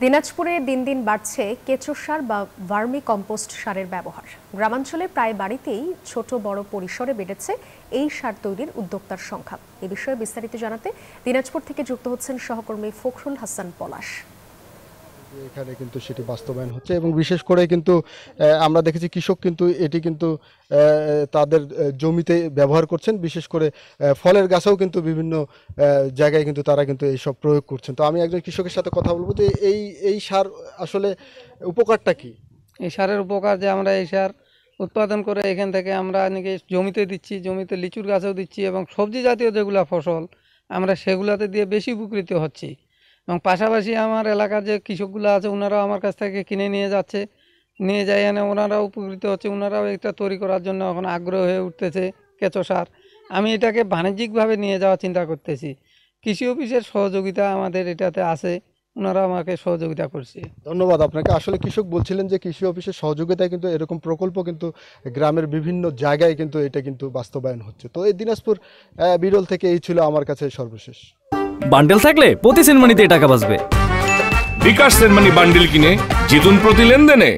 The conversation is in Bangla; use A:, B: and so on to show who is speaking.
A: দিনাজপুরে দিন দিন বাড়ছে কেঁচো সার বা ভার্মি কম্পোস্ট সারের ব্যবহার। গ্রামাঞ্চলে প্রায় বাড়িতেই ছোট বড় পরিসরে বেড়েছে এই সার তৈরির উদ্যোক্তার সংখ্যা। এ বিষয়ে বিস্তারিত জানাতে দিনাজপুর থেকে যুক্ত হচ্ছেন সহকর্মী ফখরুল হাসান পলাশ।
B: এখানে কিন্তু সেটি বাস্তবায়ন হচ্ছে এবং বিশেষ করে কিন্তু আমরা দেখেছি কৃষক কিন্তু এটি কিন্তু তাদের জমিতে ব্যবহার করছেন। বিশেষ করে ফলের গাছেও কিন্তু বিভিন্ন জায়গায় কিন্তু তারা কিন্তু এইসব প্রয়োগ করছেন। তো আমি একজন কৃষকের সাথে কথা বলবো যে এই সার আসলে উপকারটা কি?
C: এই সারের উপকার যে আমরা এই সার উৎপাদন করে এখান থেকে আমরা নাকি জমিতে দিচ্ছি, জমিতে লিচুর গাছেও দিচ্ছি এবং সবজি জাতীয় যেগুলো ফসল আমরা সেগুলোতে দিয়ে বেশি উপকৃত হচ্ছি। এবং পাশাপাশি আমার এলাকার যে কৃষকগুলো আছে ওনারাও আমার কাছ থেকে কিনে নিয়ে যাচ্ছে, নিয়ে যায় এনে ওনারাও উপকৃত হচ্ছে। ওনারাও এটা তৈরি করার জন্য এখন আগ্রহ হয়ে উঠতেছে কেঁচো সার। আমি এটাকে বাণিজ্যিকভাবে নিয়ে যাওয়ার চিন্তা করতেছি। কৃষি অফিসের সহযোগিতা আমাদের এটাতে আছে, ওনারা আমাকে সহযোগিতা করছে।
B: ধন্যবাদ আপনাকে। আসলে কৃষক বলছিলেন যে কৃষি অফিসের সহযোগিতায় কিন্তু এরকম প্রকল্প কিন্তু গ্রামের বিভিন্ন জায়গায় কিন্তু এটা কিন্তু বাস্তবায়ন হচ্ছে। তো এই দিনাজপুর বিরল থেকে এই ছিল আমার কাছে সর্বশেষ।
D: বান্ডেল থাকলে প্রতি সেনমানিতে টাকা বাঁচবে।
E: বিকাশ সেনমানি বান্ডেল কিনে জিতুন প্রতি লেনদেনে।